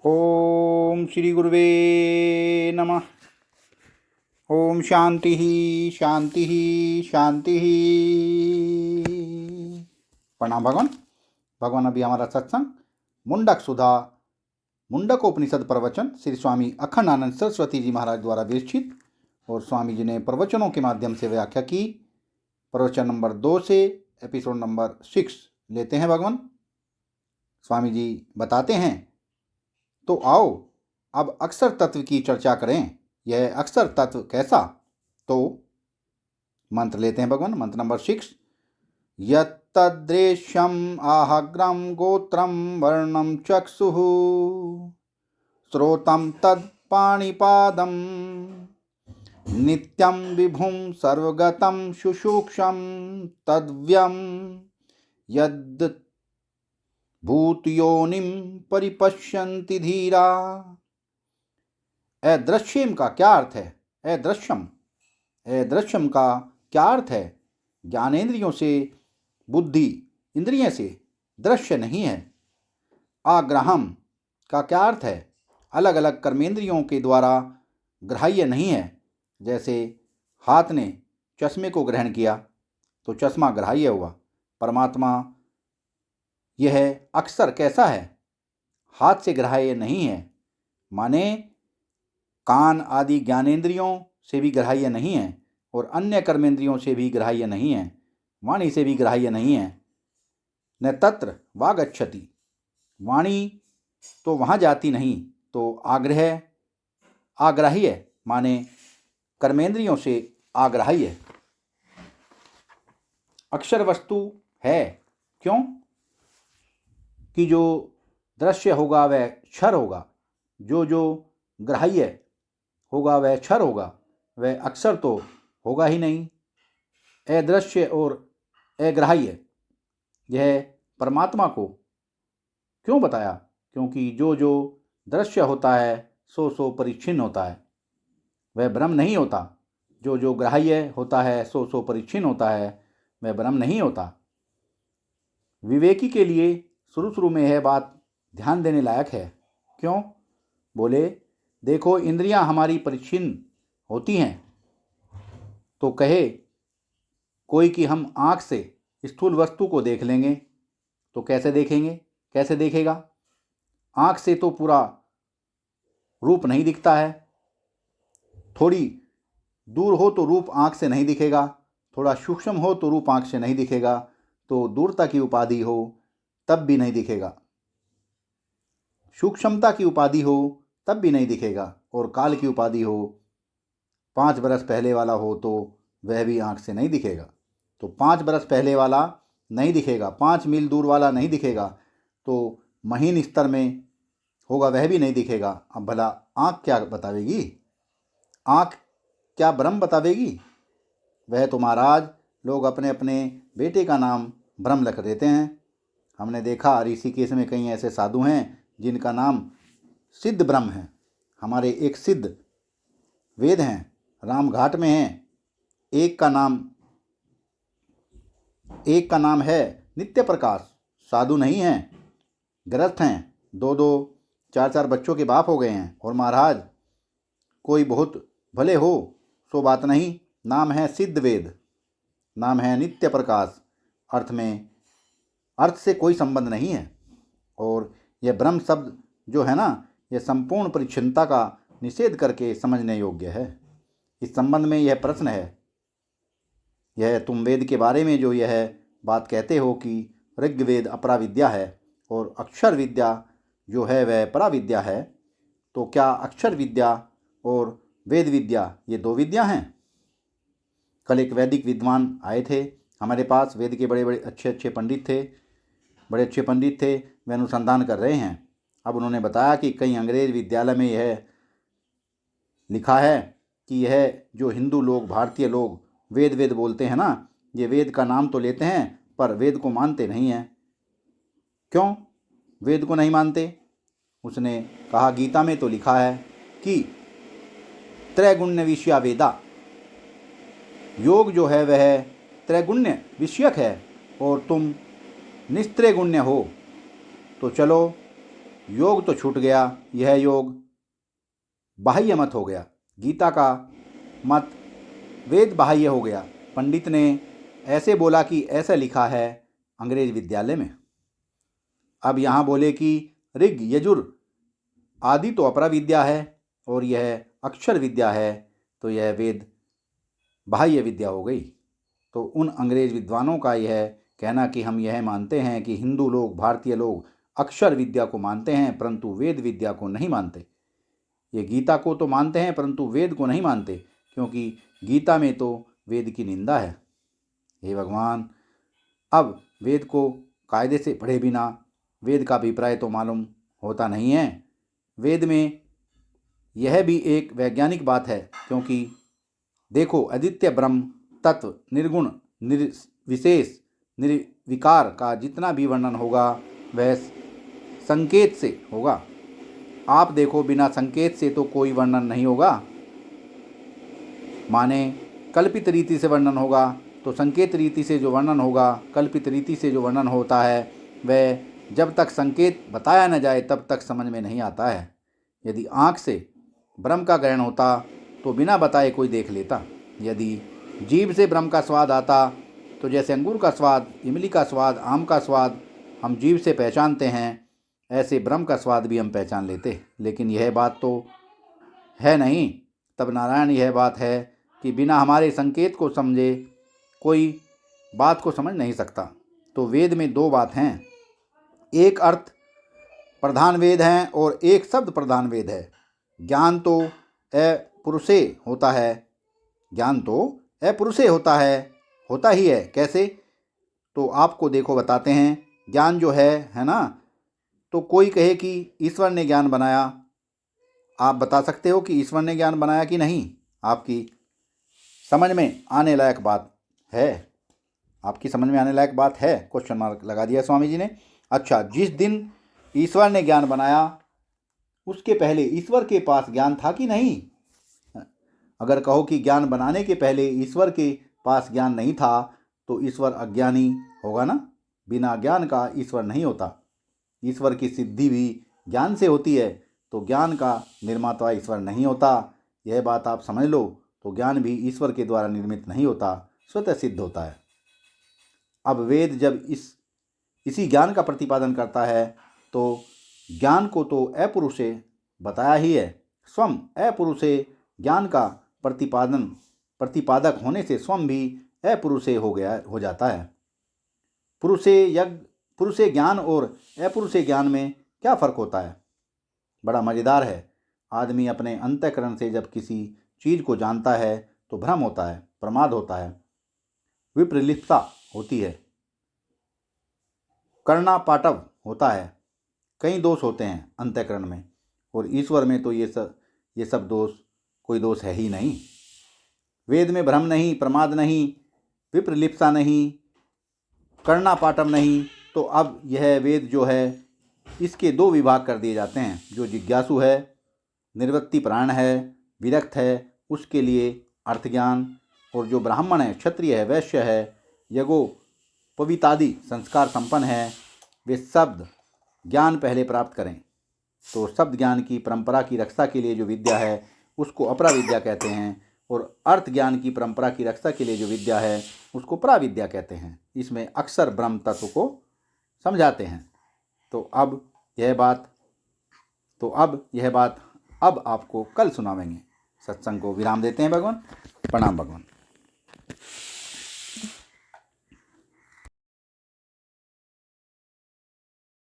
ओम श्री गुरुवे नमः। ओम शांति शांति शांति। प्रणाम भगवान। भगवान अभी हमारा सत्संग मुंडक सुधा मुंडकोपनिषद प्रवचन श्री स्वामी अखंडानंद सरस्वती जी महाराज द्वारा विरचित और स्वामी जी ने प्रवचनों के माध्यम से व्याख्या की। प्रवचन नंबर 2 से एपिसोड नंबर 6 लेते हैं भगवान। स्वामी जी बताते हैं, तो आओ अब अक्षर तत्व की चर्चा करें। यह अक्षर तत्व कैसा? तो मंत्र लेते हैं भगवान। मंत्र नंबर 6। यत्तदृश्यम आहग्रम गोत्रम वर्णम चक्षुः श्रोतम तत्पाणिपादम नित्यं विभुं सर्वगतं शुशूक्षं तद्व्यं यद् भूतयोनिं परिपश्यन्ति धीरा। अदृश्यम का क्या अर्थ है? अदृश्यम का क्या अर्थ है? ज्ञानेंद्रियों से, बुद्धि इंद्रिय से दृश्य नहीं है। आग्रहम का क्या अर्थ है? अलग अलग कर्मेंद्रियों के द्वारा ग्राह्य नहीं है। जैसे हाथ ने चश्मे को ग्रहण किया तो चश्मा ग्राह्य हुआ। परमात्मा यह अक्षर कैसा है? हाथ से ग्राह्य नहीं है, माने कान आदि ज्ञानेंद्रियों से भी ग्राह्य नहीं है और अन्य कर्मेंद्रियों से भी ग्राह्य नहीं है, वाणी से भी ग्राह्य नहीं है। न तत्र वागच्छति, वाणी तो वहाँ जाती नहीं। तो आग्राह्य माने कर्मेंद्रियों से आग्राह्य। अक्षर वस्तु है क्यों कि जो दृश्य होगा वह क्षर होगा, जो ग्राह्य होगा वह क्षर होगा, वह अक्षर तो होगा ही नहीं। अदृश्य और अग्राह्य यह परमात्मा को क्यों बताया? क्योंकि जो दृश्य होता है सो परिच्छिन्न होता है, वह ब्रह्म नहीं होता। जो ग्राह्य होता है सो परिच्छिन्न होता है, वह ब्रह्म नहीं होता। विवेकी के लिए शुरू में यह बात ध्यान देने लायक है। क्यों? बोले, देखो इंद्रियां हमारी परिच्छिन्न होती हैं, तो कहे कोई कि हम आँख से स्थूल वस्तु को देख लेंगे, तो कैसे देखेंगे? कैसे देखेगा? आँख से तो पूरा रूप नहीं दिखता है। थोड़ी दूर हो तो रूप आँख से नहीं दिखेगा, थोड़ा सूक्ष्म हो तो रूप आँख से नहीं दिखेगा, तो दूरता की उपाधि हो तब भी नहीं दिखेगा, सूक्ष्मता की उपाधि हो तब भी नहीं दिखेगा, और काल की उपाधि हो, 5 बरस पहले वाला हो तो वह भी आँख से नहीं दिखेगा। तो 5 बरस पहले वाला नहीं दिखेगा, 5 मील दूर वाला नहीं दिखेगा, तो महीन स्तर में होगा वह भी नहीं दिखेगा। अब भला आँख क्या बतावेगी? आँख क्या ब्रह्म बतावेगी? वह तो महाराज लोग अपने अपने बेटे का नाम ब्रह्म लिख देते हैं। हमने देखा ऋषिकेश में कई ऐसे साधु हैं जिनका नाम सिद्ध ब्रह्म है। हमारे एक सिद्ध वेद हैं, रामघाट में हैं। एक का नाम है नित्य प्रकाश। साधु नहीं हैं, गृहस्थ हैं, 2-2 4-4 बच्चों के बाप हो गए हैं। और महाराज कोई बहुत भले हो सो बात नहीं, नाम है सिद्ध वेद, नाम है नित्य प्रकाश। अर्थ से कोई संबंध नहीं है। और यह ब्रह्म शब्द जो है ना, यह संपूर्ण परिच्छिन्नता का निषेध करके समझने योग्य है। इस संबंध में यह प्रश्न है, यह तुम वेद के बारे में जो यह बात कहते हो कि ऋग्वेद अपराविद्या है और अक्षर विद्या जो है वह पराविद्या है, तो क्या अक्षर विद्या और वेद विद्या ये 2 विद्या हैं? कल एक वैदिक विद्वान आए थे हमारे पास। वेद के बड़े अच्छे पंडित थे, बड़े अच्छे पंडित थे, वे अनुसंधान कर रहे हैं। अब उन्होंने बताया कि कई अंग्रेज विद्यालय में यह लिखा है कि यह जो हिंदू लोग, भारतीय लोग वेद बोलते हैं ना, ये वेद का नाम तो लेते हैं पर वेद को मानते नहीं हैं। क्यों वेद को नहीं मानते? उसने कहा, गीता में तो लिखा है कि त्रैगुण्य विषया वेदा। योग जो है वह त्रैगुण्य विषयक है और तुम निस्त्रैगुण्य हो। तो चलो योग तो छूट गया, यह योग बाह्य मत हो गया। गीता का मत वेद बाह्य हो गया। पंडित ने ऐसे बोला कि ऐसा लिखा है अंग्रेज विद्यालय में। अब यहाँ बोले कि ऋग यजुर आदि तो अपरा विद्या है और यह अक्षर विद्या है, तो यह वेद बाह्य विद्या हो गई। तो उन अंग्रेज विद्वानों का यह कहना कि हम यह मानते हैं कि हिंदू लोग, भारतीय लोग अक्षर विद्या को मानते हैं परंतु वेद विद्या को नहीं मानते। ये गीता को तो मानते हैं परंतु वेद को नहीं मानते, क्योंकि गीता में तो वेद की निंदा है। हे भगवान, अब वेद को कायदे से पढ़े बिना वेद का अभिप्राय तो मालूम होता नहीं है। वेद में यह भी एक वैज्ञानिक बात है, क्योंकि देखो अद्वितीय ब्रह्म तत्व निर्गुण निर्विशेष निर्विकार का जितना भी वर्णन होगा वह संकेत से होगा। आप देखो बिना संकेत से तो कोई वर्णन नहीं होगा। माने कल्पित रीति से वर्णन होगा, तो संकेत रीति से जो वर्णन होगा, कल्पित रीति से जो वर्णन होता है वह जब तक संकेत बताया न जाए तब तक समझ में नहीं आता है। यदि आँख से ब्रह्म का ग्रहण होता तो बिना बताए कोई देख लेता। यदि जीभ से ब्रह्म का स्वाद आता तो जैसे अंगूर का स्वाद, इमली का स्वाद, आम का स्वाद हम जीभ से पहचानते हैं, ऐसे ब्रह्म का स्वाद भी हम पहचान लेते। लेकिन यह बात तो है नहीं। तब नारायण यह बात है कि बिना हमारे संकेत को समझे कोई बात को समझ नहीं सकता। तो वेद में दो बात हैं, एक अर्थ प्रधान वेद हैं और एक शब्द प्रधान वेद है। ज्ञान तो अपुरुषे होता है, ज्ञान तो अपुरुषे होता है, होता ही है। कैसे? तो आपको देखो बताते हैं। ज्ञान जो है ना, तो कोई कहे कि ईश्वर ने ज्ञान बनाया, आप बता सकते हो कि ईश्वर ने ज्ञान बनाया कि नहीं? आपकी समझ में आने लायक बात है, आपकी समझ में आने लायक बात है। क्वेश्चन मार्क लगा दिया स्वामी जी ने। अच्छा, जिस दिन ईश्वर ने ज्ञान बनाया उसके पहले ईश्वर के पास ज्ञान था कि नहीं? अगर कहो कि ज्ञान बनाने के पहले ईश्वर के पास ज्ञान नहीं था तो ईश्वर अज्ञानी होगा ना। बिना ज्ञान का ईश्वर नहीं होता। ईश्वर की सिद्धि भी ज्ञान से होती है, तो ज्ञान का निर्माता ईश्वर नहीं होता। यह बात आप समझ लो। तो ज्ञान भी ईश्वर के द्वारा निर्मित नहीं होता, स्वतः सिद्ध होता है। अब वेद जब इसी ज्ञान का प्रतिपादन करता है तो ज्ञान को तो अपुरुषे बताया ही है। स्वयं अपुरुषे ज्ञान का प्रतिपादक होने से स्वयं भी अपुरुषे हो जाता है। पुरुषे ज्ञान और अपुरुषे ज्ञान में क्या फ़र्क होता है? बड़ा मज़ेदार है। आदमी अपने अंतःकरण से जब किसी चीज़ को जानता है तो भ्रम होता है, प्रमाद होता है, विप्रलिप्सता होती है, करना पाटव होता है। कई दोष होते हैं अंतःकरण में, और ईश्वर में तो ये सब दोष, कोई दोष है ही नहीं। वेद में भ्रम नहीं, प्रमाद नहीं, विप्रलिप्सा नहीं, करना पाटव नहीं। तो अब यह वेद जो है इसके दो विभाग कर दिए जाते हैं। जो जिज्ञासु है, निर्वृत्ति प्राण है, विरक्त है, उसके लिए अर्थ ज्ञान, और जो ब्राह्मण है, क्षत्रिय है, वैश्य है, यज्ञोपवीतादि संस्कार संपन्न है, वे शब्द ज्ञान पहले प्राप्त करें। तो शब्द ज्ञान की परंपरा की रक्षा के लिए जो विद्या है उसको अपरा विद्या कहते हैं, और अर्थ ज्ञान की परंपरा की रक्षा के लिए जो विद्या है उसको प्राविद्या कहते हैं। इसमें अक्षर ब्रह्म तत्व को समझाते हैं। तो अब यह बात अब आपको कल सुनावेंगे। सत्संग को विराम देते हैं भगवान। प्रणाम भगवान।